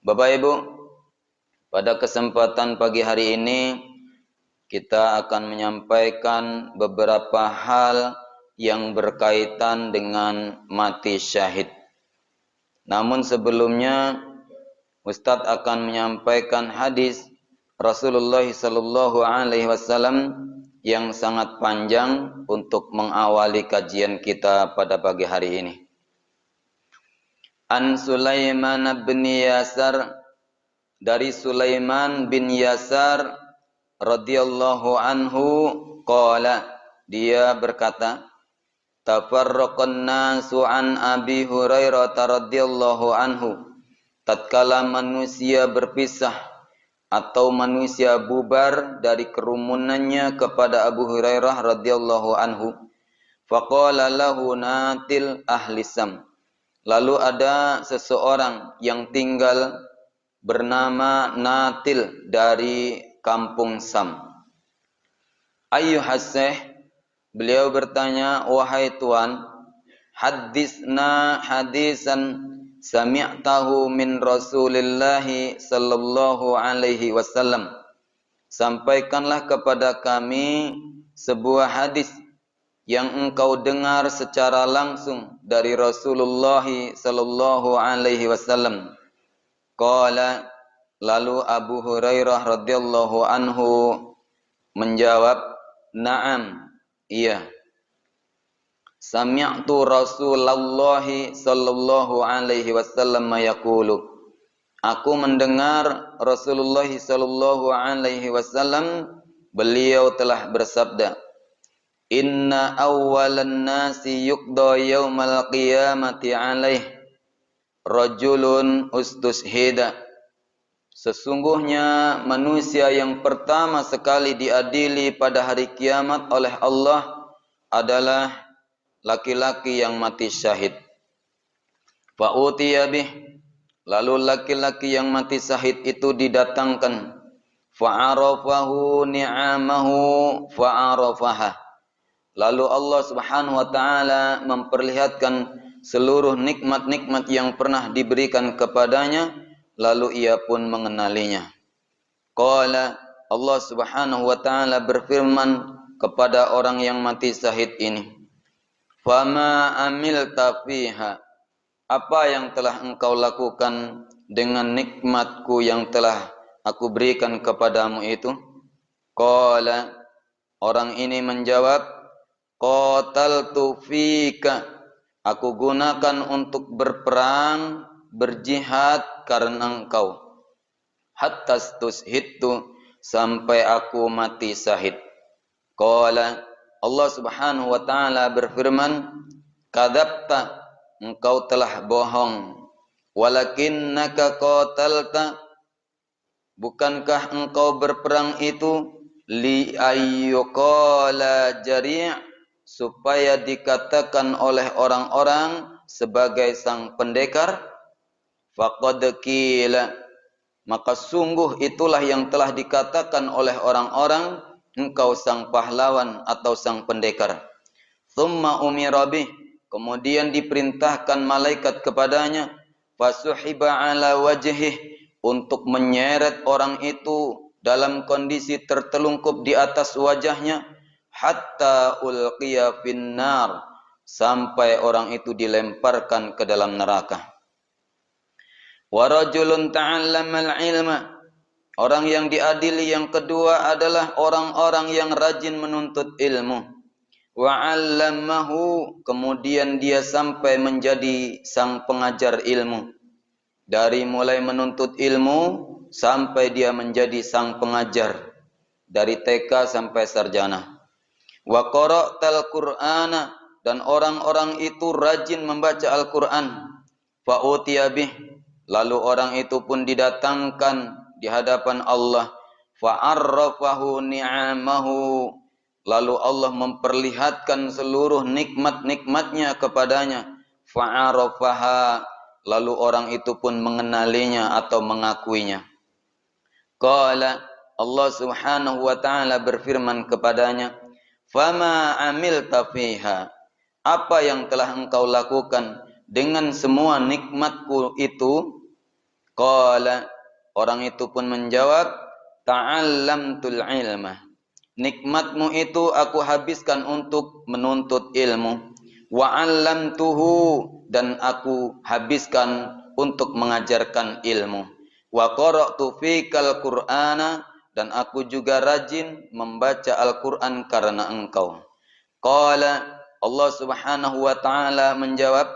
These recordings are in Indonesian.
Bapak Ibu, pada kesempatan pagi hari ini kita akan menyampaikan beberapa hal yang berkaitan dengan mati syahid. Namun sebelumnya Ustadz akan menyampaikan hadis Rasulullah sallallahu alaihi wasallam yang sangat panjang untuk mengawali kajian kita pada pagi hari ini. An Sulaiman bin Yasar, dari Sulaiman bin Yasar radhiyallahu anhu qala, dia berkata, tafarraqan nasu an Abi Hurairah radhiyallahu anhu, tatkala manusia berpisah atau manusia bubar dari kerumunannya kepada Abu Hurairah radhiyallahu anhu, faqala lahu natil ahli Sam, lalu ada seseorang yang tinggal bernama Natil dari kampung Sam. Ayyuhassih, beliau bertanya, wahai tuan, hadisna hadisan sami'tahu min Rasulillahi sallallahu alaihi wasallam. Sampaikanlah kepada kami sebuah hadis yang engkau dengar secara langsung dari Rasulullah sallallahu alaihi wasallam. Qala, lalu Abu Hurairah radhiyallahu anhu menjawab, na'am, iya. Sami'tu Rasulullah sallallahu alaihi wasallam yaqulu, aku mendengar Rasulullah sallallahu alaihi wasallam, beliau telah bersabda, inna awwalan nasi yuqda yaumal qiyamati alaih rajulun ustushhida. Sesungguhnya manusia yang pertama sekali diadili pada hari kiamat oleh Allah adalah laki-laki yang mati syahid. Fa'utiya bih, lalu laki-laki yang mati syahid itu didatangkan. Fa'arafahu ni'amahu fa'arafaha, lalu Allah subhanahu wa ta'ala memperlihatkan seluruh nikmat-nikmat yang pernah diberikan kepadanya, lalu ia pun mengenalinya. Qala, Allah subhanahu wa ta'ala berfirman kepada orang yang mati syahid ini, fama amilta fiha, apa yang telah engkau lakukan dengan nikmatku yang telah aku berikan kepadamu itu? Qala, orang ini menjawab, qataltu fika, aku gunakan untuk berperang, berjihad karena engkau. Hatta stushhidtu, sampai aku mati syahid. Qala, Allah subhanahu wa ta'ala berfirman, kadzabta, engkau telah bohong. Walakinnaka qatalta, bukankah engkau berperang itu li ayyuqala jari', supaya dikatakan oleh orang-orang sebagai sang pendekar? Faqad qila, maka sungguh itulah yang telah dikatakan oleh orang-orang, engkau sang pahlawan atau sang pendekar. Thumma umira bih, kemudian diperintahkan malaikat kepadanya, fasuhiba ala wajhih, untuk menyeret orang itu dalam kondisi tertelungkup di atas wajahnya, hatta ulqiya finnar, sampai orang itu dilemparkan ke dalam neraka. Wa rajulun ta'allamal ilma, orang yang diadili yang kedua adalah orang-orang yang rajin menuntut ilmu. Wa 'allamahu, kemudian dia sampai menjadi sang pengajar ilmu. Dari mulai menuntut ilmu sampai dia menjadi sang pengajar, dari TK sampai sarjana. Wa qara'tal Qur'ana, dan orang-orang itu rajin membaca Al-Qur'an. Fa utiya bih, lalu orang itu pun didatangkan di hadapan Allah. Fa arrafahu ni'amahu, lalu Allah memperlihatkan seluruh nikmat-nikmatnya kepadanya. Fa arafaha, lalu orang itu pun mengenalinya atau mengakuinya. Qala, Allah subhanahu wa ta'ala berfirman kepadanya, fama amilta fiha, apa yang telah engkau lakukan dengan semua nikmatku itu? Qala, orang itu pun menjawab, ta'allamtul ilma. Nikmatmu itu aku habiskan untuk menuntut ilmu. Wa 'allamtuhu, dan aku habiskan untuk mengajarkan ilmu. Wa qara'tu fikal Qur'ana, dan aku juga rajin membaca Al-Qur'an karena engkau. Qala, Allah Subhanahu wa taala menjawab,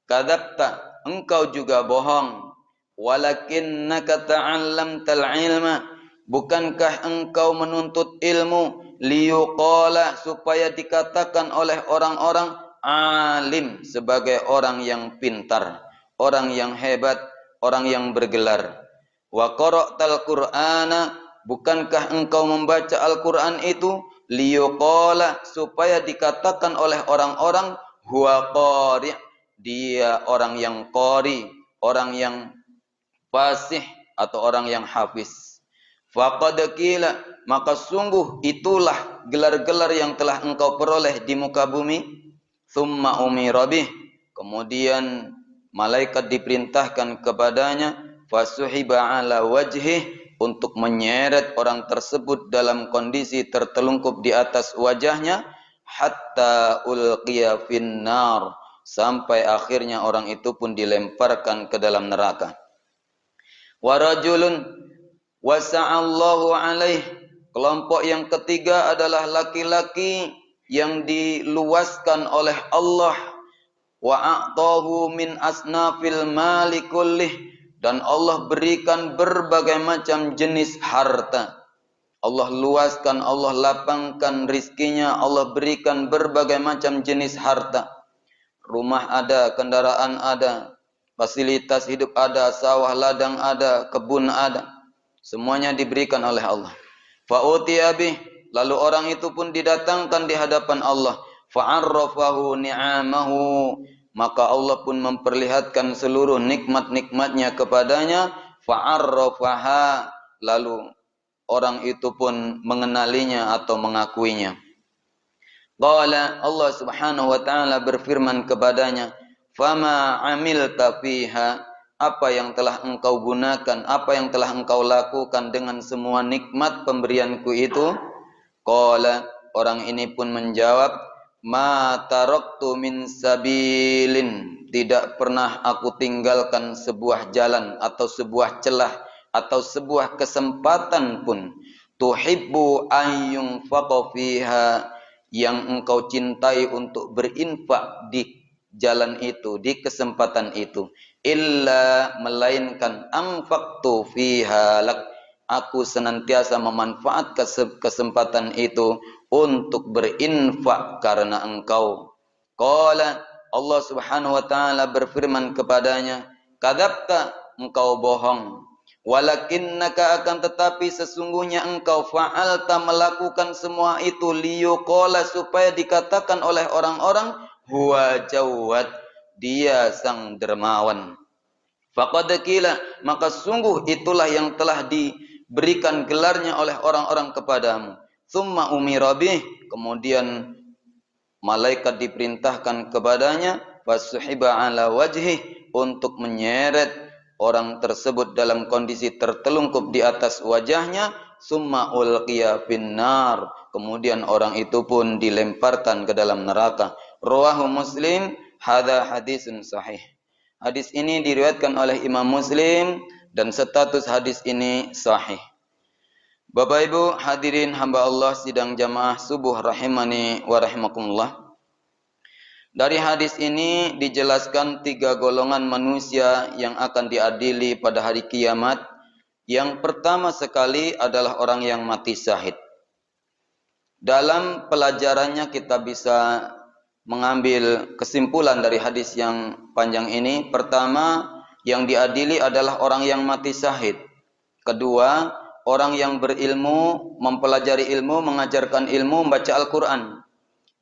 kadzabta, engkau juga bohong. Walakinnaka ta'allamtal ilma, bukankah engkau menuntut ilmu liyuqala, supaya dikatakan oleh orang-orang alim, sebagai orang yang pintar, orang yang hebat, orang yang bergelar. Wa qara'tal Qur'ana, bukankah engkau membaca Al-Qur'an itu liyuqala, supaya dikatakan oleh orang-orang huwa qari', dia orang yang qari, orang yang fasih atau orang yang hafiz. Faqad qila, maka sungguh itulah gelar-gelar yang telah engkau peroleh di muka bumi. Tsumma umira bih, kemudian malaikat diperintahkan kepadanya, fasuhiba ala wajhih, untuk menyeret orang tersebut dalam kondisi tertelungkup di atas wajahnya, hatta ulqiya finnar, sampai akhirnya orang itu pun dilemparkan ke dalam neraka. Wa rajulun wasa'allahu alaih, kelompok yang ketiga adalah laki-laki yang diluaskan oleh Allah, wa a'tahu min asnafil mali kullih, dan Allah berikan berbagai macam jenis harta. Allah luaskan, Allah lapangkan rizkinya, Allah berikan berbagai macam jenis harta. Rumah ada, kendaraan ada, fasilitas hidup ada, sawah ladang ada, kebun ada. Semuanya diberikan oleh Allah. Fa'utiya bih, lalu orang itu pun didatangkan di hadapan Allah. Fa'arrafahu ni'amahu, maka Allah pun memperlihatkan seluruh nikmat-nikmatnya kepadanya. Fa'arrafaha, lalu orang itu pun mengenalinya atau mengakuinya. Qala, Allah Subhanahu wa taala berfirman kepadanya, "Fama 'amilta fiha?" Apa yang telah engkau gunakan, apa yang telah engkau lakukan dengan semua nikmat pemberianku itu? Qala, orang ini pun menjawab, "Ma taraktu min sabilin." Tidak pernah aku tinggalkan sebuah jalan atau sebuah celah atau sebuah kesempatan pun. Tuhibbu ayyung faqa fiha, yang engkau cintai untuk berinfak di jalan itu, di kesempatan itu. Illa, melainkan anfaqtu fiha lak, aku senantiasa memanfaatkan kesempatan itu untuk berinfak karena engkau. Qala, Allah Subhanahu wa taala berfirman kepadanya, kadzabta, engkau bohong. Walakinnaka, akan tetapi sesungguhnya engkau fa'alta, melakukan semua itu liyuqala, supaya dikatakan oleh orang-orang huwa jawad, dia sang dermawan. Faqad qila, maka sungguh itulah yang telah diberikan gelarnya oleh orang-orang kepadamu. Tsumma umira bih, kemudian malaikat diperintahkan kepadanya, fasuhiba ala wajhi, untuk menyeret orang tersebut dalam kondisi tertelungkup di atas wajahnya. Summa ulqiya finnar, kemudian orang itu pun dilemparkan ke dalam neraka. Rawahu Muslim, hadza hadisun sahih. Hadis ini diriwayatkan oleh Imam Muslim dan status hadis ini sahih. Bapak Ibu hadirin hamba Allah sidang jamaah subuh rahimani wa rahimakumullah. Dari hadis ini dijelaskan 3 golongan manusia yang akan diadili pada hari kiamat. Yang pertama sekali adalah orang yang mati syahid. Dalam pelajarannya kita bisa mengambil kesimpulan dari hadis yang panjang ini. Pertama, yang diadili adalah orang yang mati syahid. Kedua, orang yang berilmu, mempelajari ilmu, mengajarkan ilmu, membaca Al-Quran.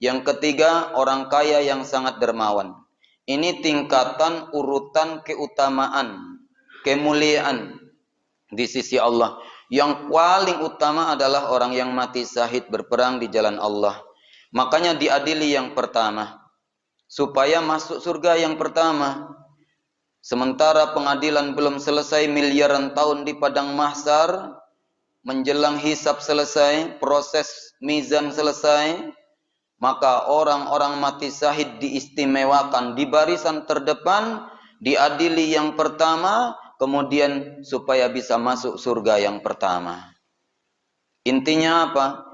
Yang ketiga, orang kaya yang sangat dermawan. Ini tingkatan urutan keutamaan, kemuliaan di sisi Allah. Yang paling utama adalah orang yang mati syahid berperang di jalan Allah. Makanya diadili yang pertama, supaya masuk surga yang pertama. Sementara pengadilan belum selesai, miliaran tahun di padang mahsyar, menjelang hisab selesai, proses mizan selesai, maka orang-orang mati syahid diistimewakan di barisan terdepan, diadili yang pertama, kemudian supaya bisa masuk surga yang pertama. Intinya apa?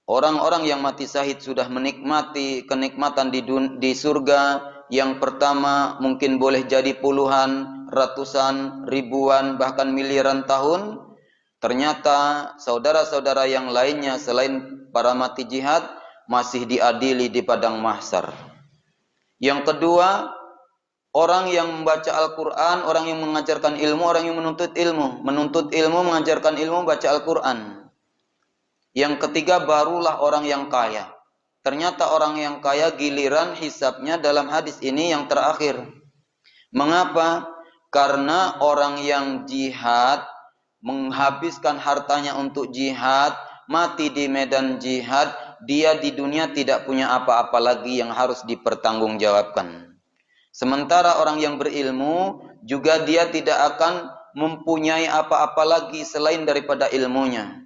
Orang-orang yang mati syahid sudah menikmati kenikmatan di surga. Yang pertama mungkin boleh jadi puluhan, ratusan, ribuan, bahkan miliaran tahun. Ternyata saudara-saudara yang lainnya selain para mati jihad masih diadili di padang mahsyar. Yang kedua, orang yang membaca Al-Quran, orang yang mengajarkan ilmu, orang yang menuntut ilmu. Menuntut ilmu, mengajarkan ilmu, baca Al-Quran. Yang ketiga barulah orang yang kaya. Ternyata orang yang kaya giliran hisabnya dalam hadis ini yang terakhir. Mengapa? Karena orang yang jihad, menghabiskan hartanya untuk jihad, mati di medan jihad, dia di dunia tidak punya apa-apa lagi yang harus dipertanggungjawabkan. Sementara orang yang berilmu juga dia tidak akan mempunyai apa-apa lagi selain daripada ilmunya.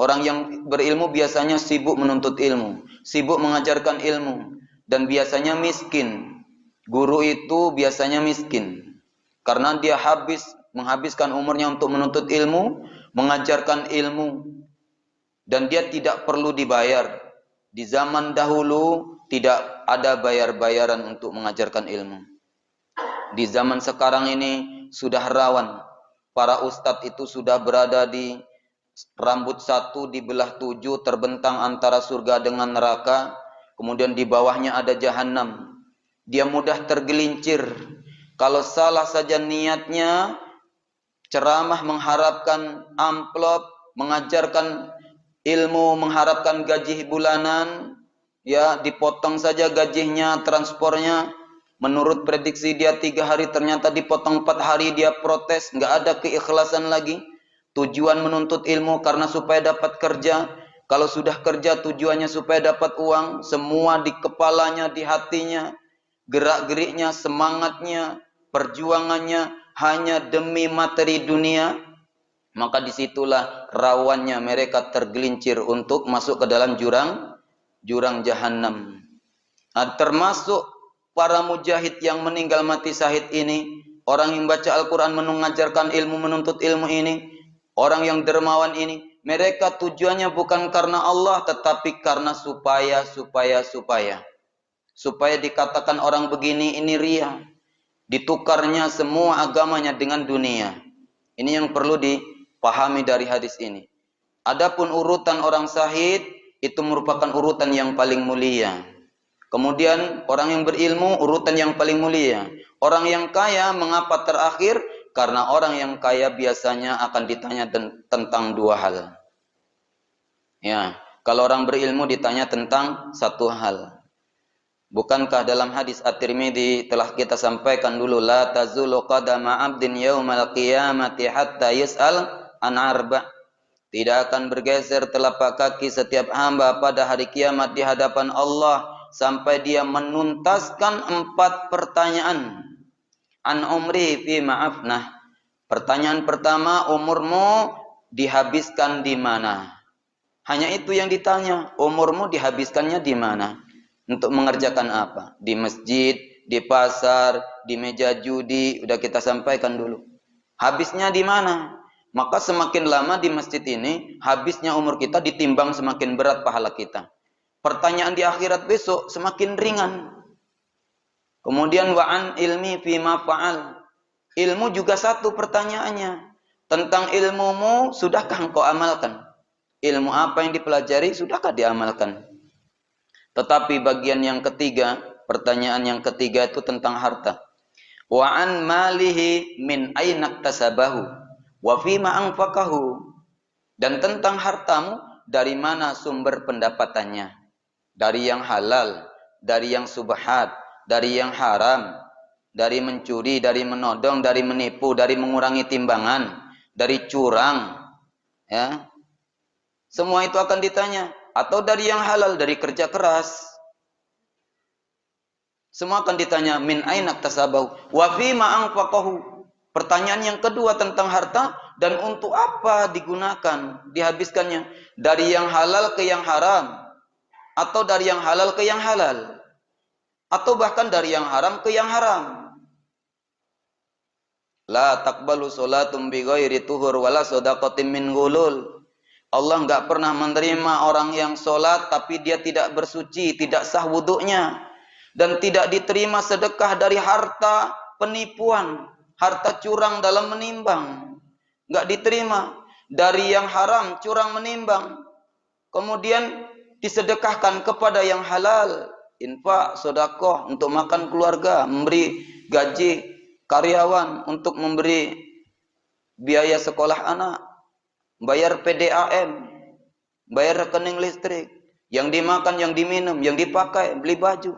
Orang yang berilmu biasanya sibuk menuntut ilmu, sibuk mengajarkan ilmu, dan biasanya miskin. Guru itu biasanya miskin, karena dia menghabiskan umurnya untuk menuntut ilmu, mengajarkan ilmu, dan dia tidak perlu dibayar. Di zaman dahulu tidak ada bayar-bayaran untuk mengajarkan ilmu. Di zaman sekarang ini sudah rawan. Para ustadz itu sudah berada di rambut satu dibelah 7, terbentang antara surga dengan neraka. Kemudian di bawahnya ada jahanam. Dia mudah tergelincir. Kalau salah saja niatnya, ceramah mengharapkan amplop, mengajarkan ilmu, mengharapkan gaji bulanan, ya dipotong saja gajinya, transpornya. Menurut prediksi dia 3 hari, ternyata dipotong 4 hari, dia protes, nggak ada keikhlasan lagi. Tujuan menuntut ilmu karena supaya dapat kerja. Kalau sudah kerja tujuannya supaya dapat uang. Semua di kepalanya, di hatinya, gerak-geriknya, semangatnya, perjuangannya hanya demi materi dunia. Maka disitulah rawannya mereka tergelincir untuk masuk ke dalam jurang jahanam. Nah, termasuk para mujahid yang meninggal mati syahid ini, orang yang baca Al-Quran, mengajarkan ilmu, menuntut ilmu ini, orang yang dermawan ini, mereka tujuannya bukan karena Allah, tetapi karena supaya dikatakan orang begini, ini ria. Ditukarnya semua agamanya dengan dunia. Ini yang perlu dipahami dari hadis ini. Adapun urutan orang syahid, itu merupakan urutan yang paling mulia. Kemudian orang yang berilmu, urutan yang paling mulia. Orang yang kaya, mengapa terakhir? Karena orang yang kaya biasanya akan ditanya tentang 2 hal. Ya, kalau orang berilmu ditanya tentang 1 hal. Bukankah dalam hadis At-Tirmidzi telah kita sampaikan dulu, la tazulu qadama 'abdin yaumal qiyamati hatta yus'al an arba'. Tidak akan bergeser telapak kaki setiap hamba pada hari kiamat di hadapan Allah sampai dia menuntaskan 4 pertanyaan. An umri fi ma'afnah. Pertanyaan pertama, umurmu dihabiskan di mana? Hanya itu yang ditanya, umurmu dihabiskannya di mana? Untuk mengerjakan apa? Di masjid, di pasar, di meja judi, udah kita sampaikan dulu. Habisnya di mana? Maka semakin lama di masjid ini, habisnya umur kita ditimbang semakin berat pahala kita. Pertanyaan di akhirat besok semakin ringan. Kemudian wa'an ilmi fima fa'al. Ilmu juga 1 pertanyaannya. Tentang ilmumu, sudahkah engkau amalkan? Ilmu apa yang dipelajari, sudahkah diamalkan? Tetapi bagian yang ketiga, pertanyaan yang ketiga itu tentang harta. Wa'an malihi min ainak tasabahu wa fima anfaqahu. Dan tentang hartamu, dari mana sumber pendapatannya? Dari yang halal, dari yang subhat, dari yang haram, dari mencuri, dari menodong, dari menipu, dari mengurangi timbangan, dari curang, ya. Semua itu akan ditanya. Atau dari yang halal, dari kerja keras. Semua akan ditanya min aina iktasabahu wa fima anfaqahu. Pertanyaan yang kedua tentang harta, dan untuk apa digunakan, dihabiskannya? Dari yang halal ke yang haram, atau dari yang halal ke yang halal, atau bahkan dari yang haram ke yang haram. La taqbalu sholatum bi ghairi tuhur wala shadaqatin min ghulul. Allah enggak pernah menerima orang yang sholat tapi dia tidak bersuci, tidak sah wudunya. Dan tidak diterima sedekah dari harta penipuan, harta curang dalam menimbang. Enggak diterima. Dari yang haram, curang menimbang. Kemudian disedekahkan kepada yang halal. Infak, sedekah untuk makan keluarga, memberi gaji karyawan, untuk memberi biaya sekolah anak, bayar PDAM, bayar rekening listrik, yang dimakan, yang diminum, yang dipakai, beli baju.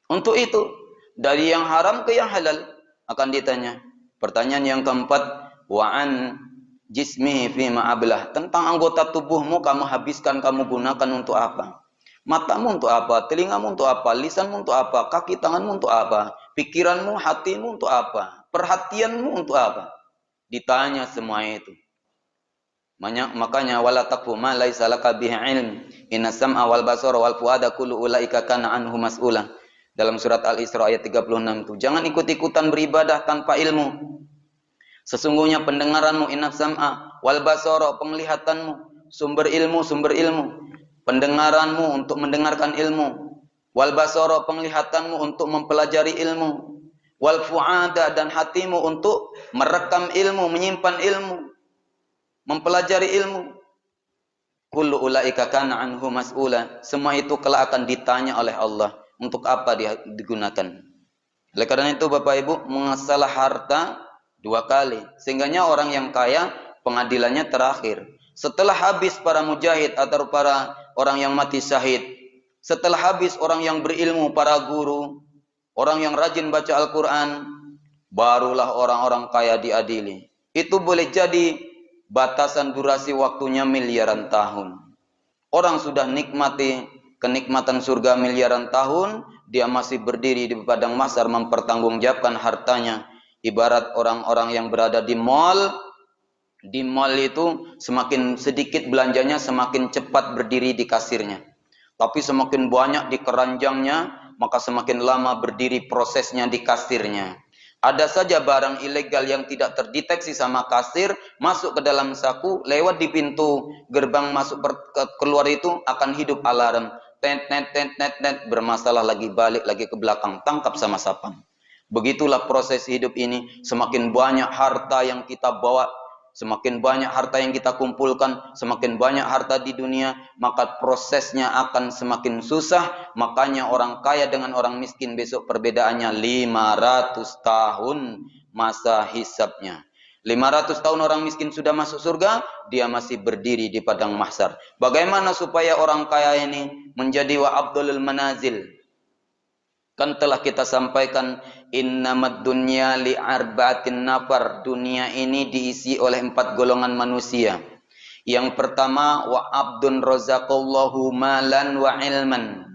Untuk itu, dari yang haram ke yang halal akan ditanya. Pertanyaan yang keempat, wa'an jismi fi ma'ablah. Tentang anggota tubuhmu, kamu habiskan, kamu gunakan untuk apa? Matamu untuk apa? Telingamu untuk apa? Lisanmu untuk apa? Kaki tanganmu untuk apa? Pikiranmu, hatimu untuk apa? Perhatianmu untuk apa? Ditanya semua itu. Makanya wala taqfu ma laisa laka bihi ilm. Inna sam'a wal basara wal fuada kullu ulaika kana anhu mas'ula. Dalam surat Al-Isra ayat 36 itu. Jangan ikut-ikutan beribadah tanpa ilmu. Sesungguhnya pendengaranmu, inna sam'a wal basara, penglihatanmu, sumber ilmu. Pendengaranmu untuk mendengarkan ilmu. Wal basara, penglihatanmu untuk mempelajari ilmu. Wal fuada, dan hatimu untuk merekam ilmu, menyimpan ilmu, mempelajari ilmu. Kullu ulaika kana anhu mas'ula. Semua itu kelak akan ditanya oleh Allah. Untuk apa dia digunakan? Oleh karena itu Bapak Ibu, mengasalah harta dua kali. Sehingganya orang yang kaya pengadilannya terakhir. Setelah habis para mujahid atau para orang yang mati syahid. Setelah habis orang yang berilmu, para guru, orang yang rajin baca Al-Quran, barulah orang-orang kaya diadili. Itu boleh jadi batasan durasi waktunya miliaran tahun. Orang sudah nikmati kenikmatan surga miliaran tahun, dia masih berdiri di padang mahsyar mempertanggungjawabkan hartanya. Ibarat orang-orang yang berada di mall. Di mall itu semakin sedikit belanjanya, semakin cepat berdiri di kasirnya. Tapi semakin banyak di keranjangnya, maka semakin lama berdiri prosesnya di kasirnya. Ada saja barang ilegal yang tidak terdeteksi sama kasir, masuk ke dalam saku, lewat di pintu gerbang masuk keluar itu akan hidup alarm. Tet, bermasalah lagi, balik lagi ke belakang, tangkap sama sapam. Begitulah proses hidup ini. Semakin banyak harta yang kita bawa, semakin banyak harta yang kita kumpulkan, semakin banyak harta di dunia, maka prosesnya akan semakin susah. Makanya orang kaya dengan orang miskin besok perbedaannya 500 tahun masa hisabnya. 500 tahun orang miskin sudah masuk surga, dia masih berdiri di padang mahsyar. Bagaimana supaya orang kaya ini menjadi wa abdulul manazil? Kan telah kita sampaikan, innamad dunya li arba'atin nafar. Dunia ini diisi oleh 4 golongan manusia. Yang pertama, wa abdun razaqallahu malan wa ilman.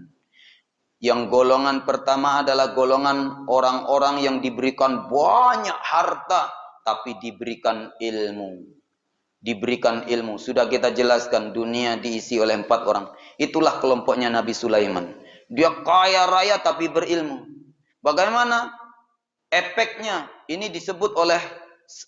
Yang golongan pertama adalah golongan orang-orang yang diberikan banyak harta, tapi diberikan ilmu. Diberikan ilmu. Sudah kita jelaskan, dunia diisi oleh 4 orang. Itulah kelompoknya Nabi Sulaiman. Dia kaya raya tapi berilmu. Bagaimana efeknya? Ini disebut oleh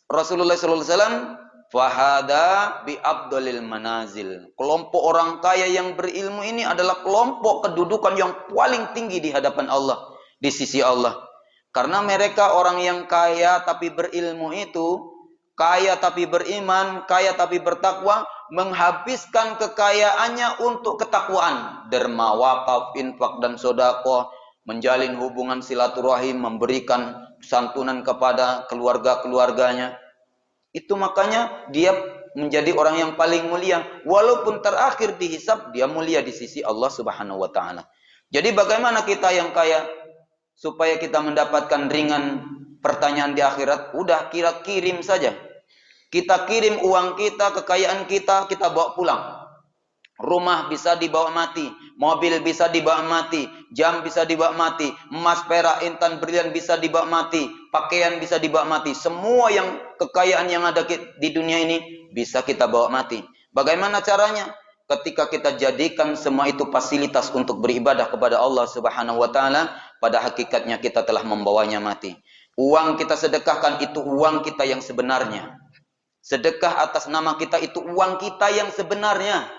Rasulullah SAW, fahada bi abdulil manazil. Kelompok orang kaya yang berilmu ini adalah kelompok kedudukan yang paling tinggi di hadapan Allah, di sisi Allah. Karena mereka orang yang kaya tapi berilmu itu, kaya tapi beriman, kaya tapi bertakwa, menghabiskan kekayaannya untuk ketakwaan. Derma, wakaf, infak, dan sedekah, menjalin hubungan silaturahim, memberikan santunan kepada keluarga-keluarganya. Itu makanya dia menjadi orang yang paling mulia. Walaupun terakhir dihisab, dia mulia di sisi Allah Subhanahu wa Ta'ala. Jadi bagaimana kita yang kaya supaya kita mendapatkan ringan pertanyaan di akhirat? Udah kirim saja. Kita kirim uang kita, kekayaan kita, kita bawa pulang. Rumah bisa dibawa mati, mobil bisa dibawa mati, jam bisa dibawa mati, emas, perak, intan, berlian bisa dibawa mati, pakaian bisa dibawa mati. Semua yang kekayaan yang ada di dunia ini bisa kita bawa mati. Bagaimana caranya? Ketika kita jadikan semua itu fasilitas untuk beribadah kepada Allah Subhanahu wa taala, pada hakikatnya kita telah membawanya mati. Uang kita sedekahkan itu uang kita yang sebenarnya. Sedekah atas nama kita itu uang kita yang sebenarnya.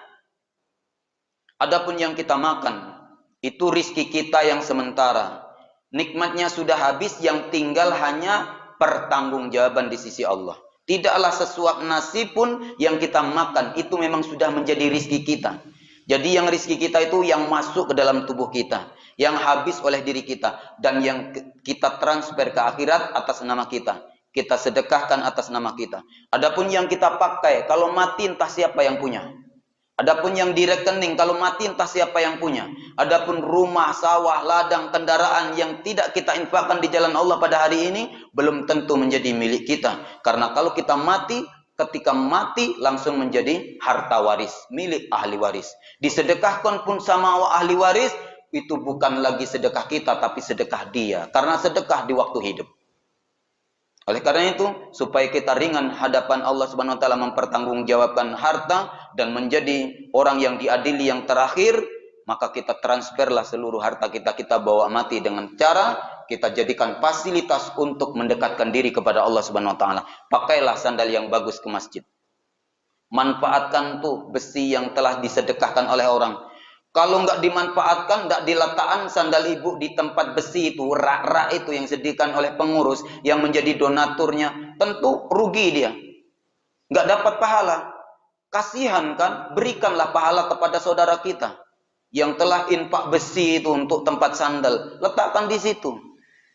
Adapun yang kita makan, itu rizki kita yang sementara. Nikmatnya sudah habis, yang tinggal hanya pertanggungjawaban di sisi Allah. Tidaklah sesuap nasi pun yang kita makan, itu memang sudah menjadi rizki kita. Jadi yang rizki kita itu yang masuk ke dalam tubuh kita, yang habis oleh diri kita, dan yang kita transfer ke akhirat atas nama kita. Kita sedekahkan atas nama kita. Adapun yang kita pakai, kalau mati entah siapa yang punya. Adapun yang di rekening, kalau mati entah siapa yang punya. Adapun rumah, sawah, ladang, kendaraan yang tidak kita infakkan di jalan Allah pada hari ini, belum tentu menjadi milik kita. Karena kalau kita mati, ketika mati langsung menjadi harta waris, milik ahli waris. Disedekahkan pun sama ahli waris, itu bukan lagi sedekah kita, tapi sedekah dia. Karena sedekah di waktu hidup. Oleh karena itu, supaya kita ringan hadapan Allah Subhanahu wa taala mempertanggungjawabkan harta dan menjadi orang yang diadili yang terakhir, maka kita transferlah seluruh harta kita bawa mati dengan cara kita jadikan fasilitas untuk mendekatkan diri kepada Allah Subhanahu wa taala. Pakailah sandal yang bagus ke masjid. Manfaatkan tuh besi yang telah disedekahkan oleh orang. Kalau nggak dimanfaatkan, nggak diletakkan sandal ibu di tempat besi itu, rak-rak itu yang disediakan oleh pengurus yang menjadi donaturnya, tentu rugi dia. Nggak dapat pahala. Kasihan kan? Berikanlah pahala kepada saudara kita yang telah infak besi itu untuk tempat sandal. Letakkan di situ.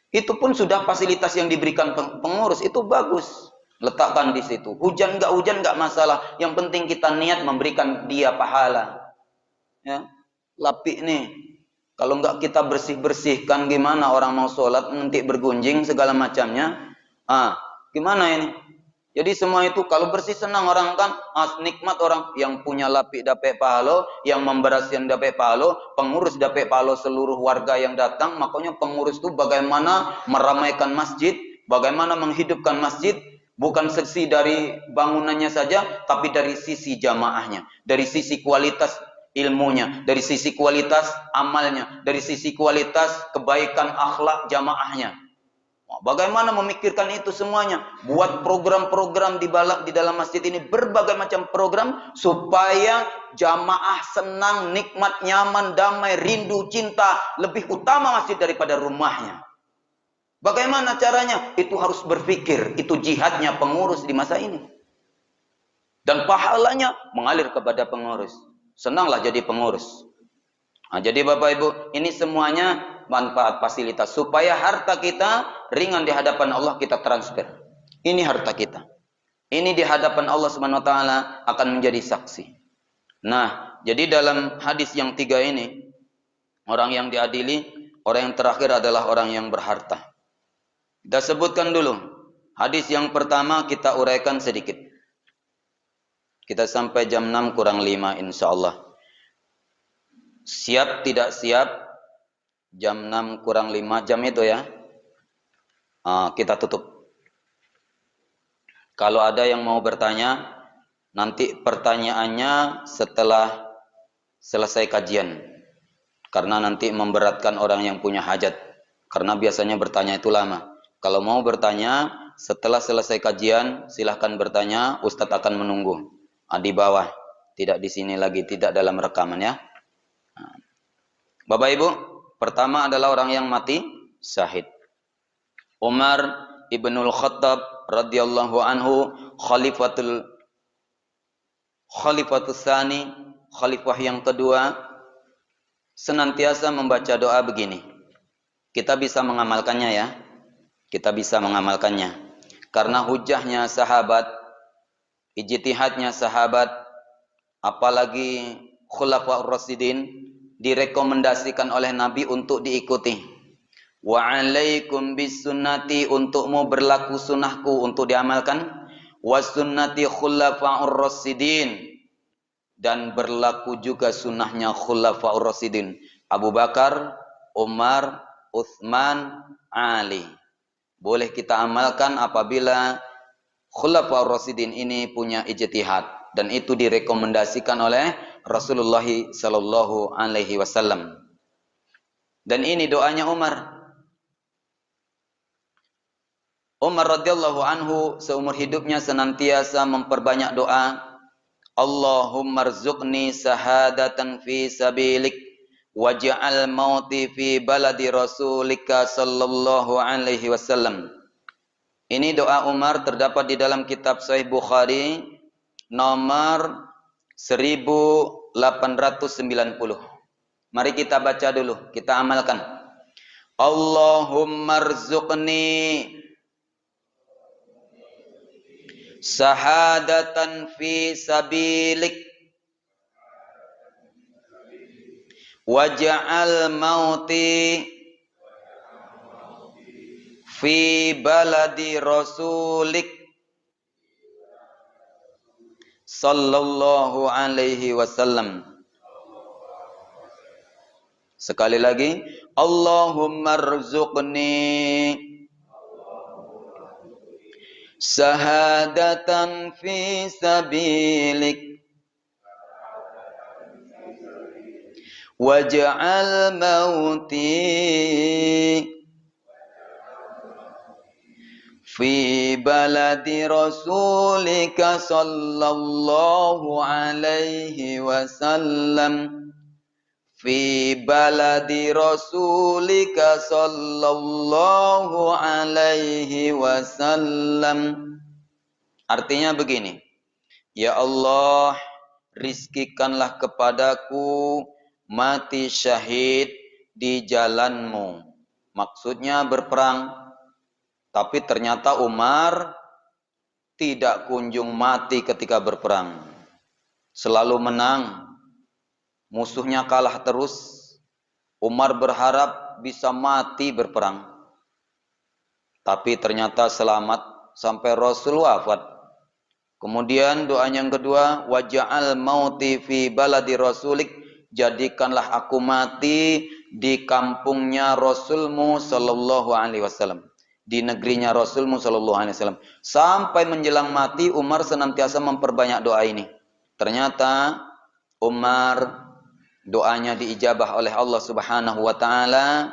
Itu pun sudah fasilitas yang diberikan pengurus, itu bagus. Letakkan di situ. Hujan nggak masalah. Yang penting kita niat memberikan dia pahala. Ya. Lapik nih, kalau nggak kita bersihkan gimana orang mau sholat nanti bergunjing segala macamnya, gimana ini? Jadi semua itu kalau bersih senang orang kan, nikmat orang yang punya lapik dapat pahala, yang membersihkan dapat pahala, pengurus dapat pahala seluruh warga yang datang. Makanya pengurus itu bagaimana meramaikan masjid, bagaimana menghidupkan masjid, bukan sisi dari bangunannya saja, tapi dari sisi jamaahnya, dari sisi kualitas ilmunya, dari sisi kualitas amalnya, dari sisi kualitas kebaikan akhlak jamaahnya. Bagaimana memikirkan itu semuanya? Buat program-program di dalam masjid ini, berbagai macam program supaya jamaah senang, nikmat, nyaman, damai, rindu, cinta, lebih utama masjid daripada rumahnya. Bagaimana caranya? Itu harus berpikir, itu jihadnya pengurus di masa ini. Dan pahalanya mengalir kepada pengurus. Senanglah jadi pengurus. Jadi Bapak Ibu, ini semuanya manfaat fasilitas supaya harta kita ringan di hadapan Allah, kita transfer. Ini harta kita. Ini di hadapan Allah Subhanahu wa taala akan menjadi saksi. Nah, jadi dalam hadis yang 3 ini, orang yang diadili, orang yang terakhir adalah orang yang berharta. Kita sebutkan dulu. Hadis yang pertama kita uraikan sedikit. Kita sampai jam 6 kurang 5 insya Allah. Siap tidak siap? Jam 6 kurang 5 jam itu ya. Kita tutup. Kalau ada yang mau bertanya, nanti pertanyaannya setelah selesai kajian. Karena nanti memberatkan orang yang punya hajat. Karena biasanya bertanya itu lama. Kalau mau bertanya, setelah selesai kajian, silahkan bertanya, Ustadz akan menunggu. Di bawah, tidak di sini lagi, tidak dalam rekaman ya. Bapak Ibu, pertama adalah orang yang mati syahid. Umar ibnul Khattab radhiyallahu anhu, khalifatus tsani, khalifah yang kedua, senantiasa membaca doa begini. Kita bisa mengamalkannya ya. Kita bisa mengamalkannya. Karena hujahnya sahabat, ijtihadnya sahabat, apalagi khulafaur rasyidin, direkomendasikan oleh Nabi untuk diikuti. Wa alaikum bisunnati, untukmu berlaku sunnahku untuk diamalkan. Wa sunnati khulafaur rasyidin, dan berlaku juga sunnahnya Khulafaur Rasyidin, Abu Bakar, Umar, Utsman, Ali. Boleh kita amalkan apabila Khulafaur Rasyidin ini punya ijtihad, dan itu direkomendasikan oleh Rasulullah sallallahu alaihi wasallam. Dan ini doanya Umar. Umar radhiyallahu anhu seumur hidupnya senantiasa memperbanyak doa, Allahumma rzuqni sahadatan fi sabilik waj'al mauti fi baladi rasulika sallallahu alaihi wasallam. Ini doa Umar terdapat di dalam kitab Sahih Bukhari nomor 1890. Mari kita baca dulu, kita amalkan. Allahumma rzuqni sahadatan fi sabilik waj'al mauti fi baladi rasulik sallallahu alaihi wasallam. Sekali lagi, Allahumma rzuqni sahadatan fi sabilik waj'al mauti fi baladi rasulika sallallahu alaihi wasallam fi baladi rasulika sallallahu alaihi wasallam. Artinya begini, ya Allah, rizkikanlah kepadaku mati syahid di jalanmu. Maksudnya berperang. Tapi ternyata Umar tidak kunjung mati ketika berperang. Selalu menang. Musuhnya kalah terus. Umar berharap bisa mati berperang. Tapi ternyata selamat sampai Rasul wafat. Kemudian doa yang kedua, waj'al mauti fi baladi rasulik, jadikanlah aku mati di kampungnya Rasulmu sallallahu alaihi wasallam, di negerinya Rasulmu sallallahu alaihi wasallam. Sampai menjelang mati Umar senantiasa memperbanyak doa ini. Ternyata Umar doanya diijabah oleh Allah Subhanahu wa taala,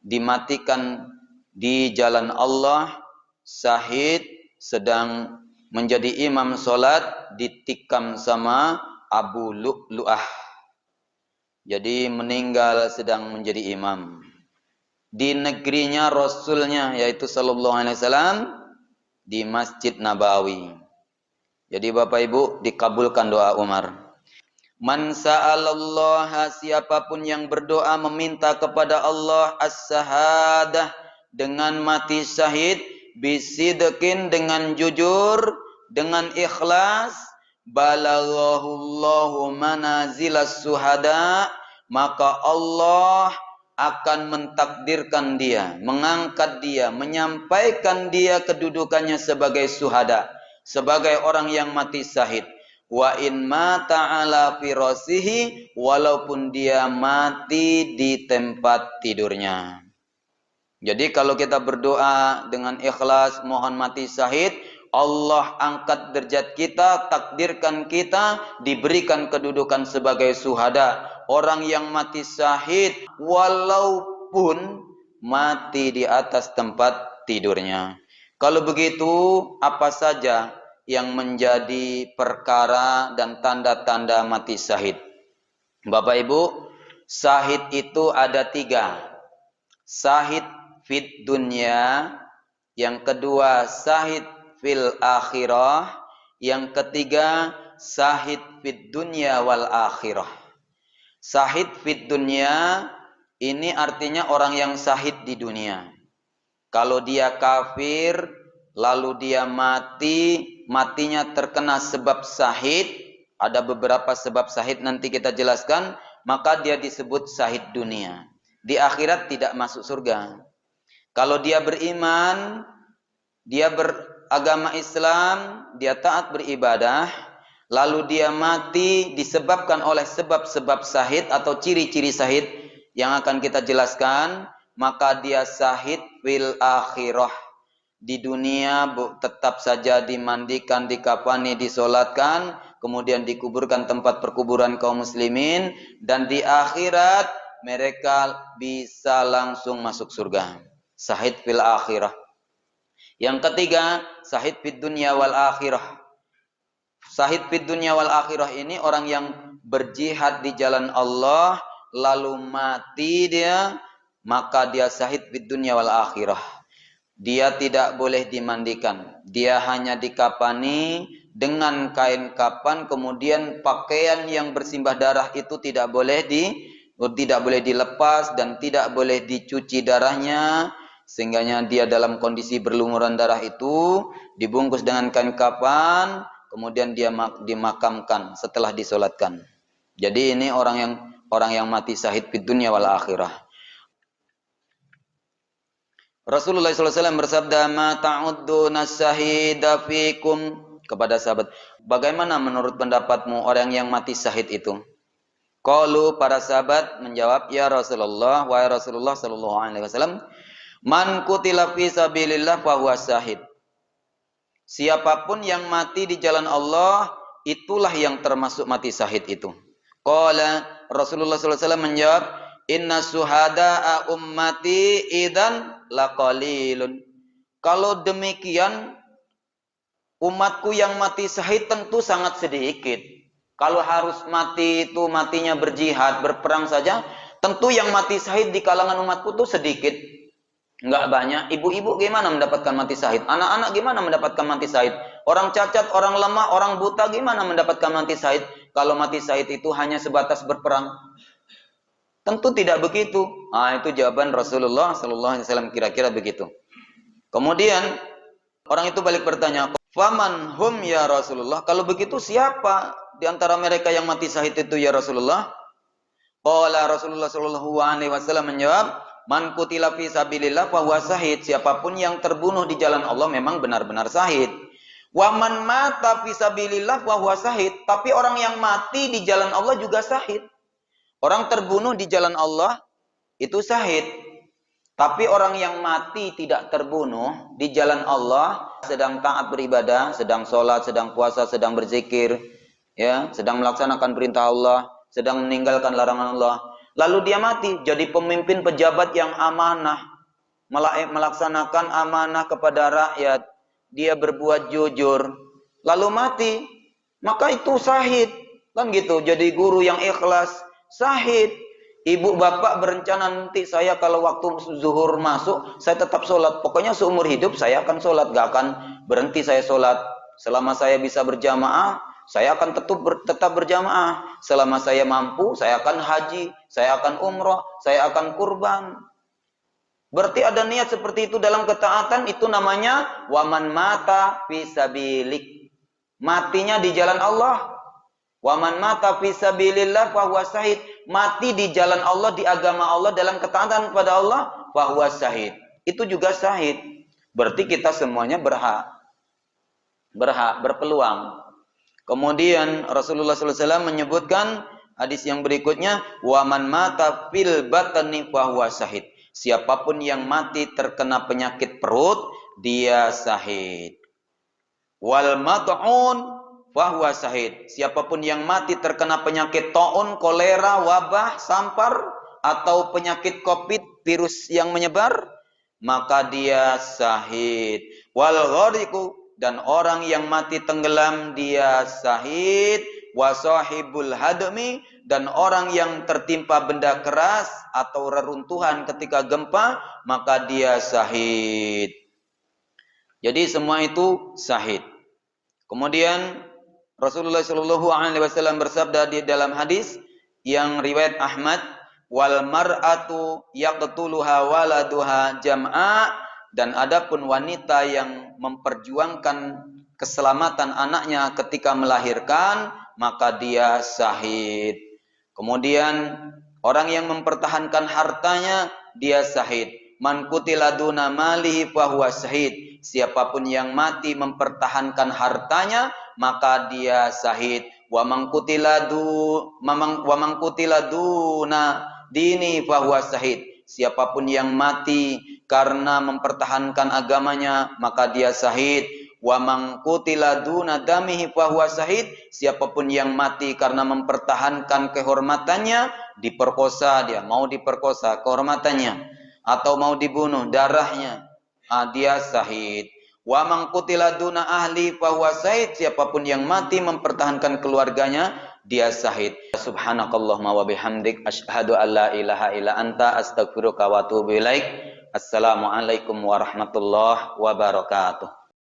dimatikan di jalan Allah, syahid sedang menjadi imam salat, ditikam sama Abu Lu'lu'ah. Jadi meninggal sedang menjadi imam di negerinya Rasulnya, yaitu sallallahu alaihi wasallam, di Masjid Nabawi. Jadi Bapak Ibu, dikabulkan doa Umar. Man sa'alallaha, siapapun yang berdoa meminta kepada Allah as-sahadah, dengan mati syahid, bisidqin, dengan jujur, dengan ikhlas, balaghahullahu manazilas suhada, maka Allah akan mentakdirkan dia, mengangkat dia, menyampaikan dia kedudukannya sebagai suhada, sebagai orang yang mati syahid. Wa in mata ala firasihi, walaupun dia mati di tempat tidurnya. Jadi kalau kita berdoa dengan ikhlas mohon mati syahid, Allah angkat derajat kita, takdirkan kita diberikan kedudukan sebagai suhada, orang yang mati syahid walaupun mati di atas tempat tidurnya. Kalau begitu, apa saja yang menjadi perkara dan tanda-tanda mati syahid? Bapak Ibu, syahid itu ada 3. Syahid fid dunya, yang kedua syahid fil akhirah, yang ketiga syahid fid dunya wal akhirah. Syahid fid dunya ini artinya orang yang syahid di dunia. Kalau dia kafir lalu dia mati, matinya terkena sebab syahid, ada beberapa sebab syahid nanti kita jelaskan, maka dia disebut syahid dunia. Di akhirat tidak masuk surga. Kalau dia beriman, dia beragama Islam, dia taat beribadah, lalu dia mati disebabkan oleh sebab-sebab syahid atau ciri-ciri syahid yang akan kita jelaskan, maka dia syahid fil akhirah. Di dunia tetap saja dimandikan, dikafani, disolatkan, kemudian dikuburkan tempat perkuburan kaum muslimin, dan di akhirat mereka bisa langsung masuk surga. Syahid fil akhirah. Yang ketiga, syahid fid dunya wal akhirah. Syahid fid dunya wal akhirah ini orang yang berjihad di jalan Allah lalu mati dia, maka dia syahid fid dunya wal akhirah. Dia tidak boleh dimandikan, dia hanya dikafani dengan kain kafan, kemudian pakaian yang bersimbah darah itu tidak boleh dilepas dan tidak boleh dicuci darahnya, sehingga dia dalam kondisi berlumuran darah itu dibungkus dengan kain kafan, kemudian dia dimakamkan setelah disolatkan. Jadi ini orang yang mati syahid fid dunya wal akhirah. Rasulullah SAW bersabda, "Ma ta'udduna syahida fikum," kepada sahabat, "Bagaimana menurut pendapatmu orang yang mati syahid itu?" Qalu, para sahabat menjawab, "Ya Rasulullah, wahai Rasulullah sallallahu alaihi wasallam, man qutila fi sabilillah fa huwa syahid." Siapapun yang mati di jalan Allah, itulah yang termasuk mati syahid itu. Qala, Rasulullah SAW menjawab, "Inna suhada'a ummati idan laqalilun." Kalau demikian, umatku yang mati syahid tentu sangat sedikit. Kalau harus mati itu matinya berjihad, berperang saja, tentu yang mati syahid di kalangan umatku itu sedikit. Enggak banyak. Ibu-ibu gimana mendapatkan mati syahid? Anak-anak gimana mendapatkan mati syahid? Orang cacat, orang lemah, orang buta gimana mendapatkan mati syahid? Kalau mati syahid itu hanya sebatas berperang. Tentu tidak begitu. Nah, itu jawaban Rasulullah sallallahu alaihi wasallam, kira-kira begitu. Kemudian orang itu balik bertanya, "Faman hum ya Rasulullah?" Kalau begitu siapa di antara mereka yang mati syahid itu ya Rasulullah? Qala, Rasulullah sallallahu alaihi wasallam menjawab, "Man qutila fi sabilillah fa huwa syahid." Siapapun yang terbunuh di jalan Allah memang benar-benar syahid. Wa man mata fi sabilillah fa huwa syahid. Tapi orang yang mati di jalan Allah juga syahid. Orang terbunuh di jalan Allah itu syahid. Tapi orang yang mati tidak terbunuh di jalan Allah, sedang taat beribadah, sedang sholat, sedang puasa, sedang berzikir, ya, sedang melaksanakan perintah Allah, sedang meninggalkan larangan Allah, lalu dia mati jadi pemimpin pejabat yang amanah, melaksanakan amanah kepada rakyat, dia berbuat jujur, lalu mati, maka itu syahid, kan gitu. Jadi guru yang ikhlas, syahid. Ibu bapak berencana nanti saya kalau waktu zuhur masuk, saya tetap sholat. Pokoknya seumur hidup saya akan sholat, gak akan berhenti saya sholat. Selama saya bisa berjamaah, saya akan tetap berjamaah. Selama saya mampu, saya akan haji, saya akan umroh, saya akan kurban. Berarti ada niat seperti itu dalam ketaatan, itu namanya waman mata fisabilik. Matinya di jalan Allah. Waman mata fisabilillah fahuwa syahid. Mati di jalan Allah, di agama Allah, dalam ketaatan kepada Allah, fahuwa syahid. Itu juga syahid. Berarti kita semuanya berpeluang. Kemudian Rasulullah SAW menyebutkan hadis yang berikutnya, waman mata fil batni fahuwa syahid. Siapapun yang mati terkena penyakit perut, dia syahid. Wal mat'un fahuwa syahid. Siapapun yang mati terkena penyakit taun, kolera, wabah, sampar, atau penyakit COVID, virus yang menyebar, maka dia syahid. Wal ghariqu, dan orang yang mati tenggelam, dia syahid. Wa sahibul hadmi, dan orang yang tertimpa benda keras atau reruntuhan ketika gempa, maka dia syahid. Jadi semua itu syahid. Kemudian Rasulullah Shallallahu Alaihi Wasallam bersabda di dalam hadis yang riwayat Ahmad, wal mar'atu yaqtuluha waladuha jam'a, dan adapun wanita yang memperjuangkan keselamatan anaknya ketika melahirkan, maka dia syahid. Kemudian orang yang mempertahankan hartanya, dia syahid. Man qutila duna malihi fahuwa syahid. Siapapun yang mati mempertahankan hartanya, maka dia syahid. Wa man qutila duna dini fahuwa syahid. Siapapun yang mati karena mempertahankan agamanya, maka dia syahid. Wa man qutila duna damihi fahuwa syahid. Siapapun yang mati karena mempertahankan kehormatannya, diperkosa, dia mau diperkosa kehormatannya atau mau dibunuh darahnya, dia syahid. Wa man qutila duna ahli fahuwa syahid. Siapapun yang mati mempertahankan keluarganya, dia syahid. Subhanakallahumma wa bihamdik asyhadu an la ilaha illa anta astaghfiruka wa atubu ilaik. Assalamualaikum warahmatullahi wabarakatuh.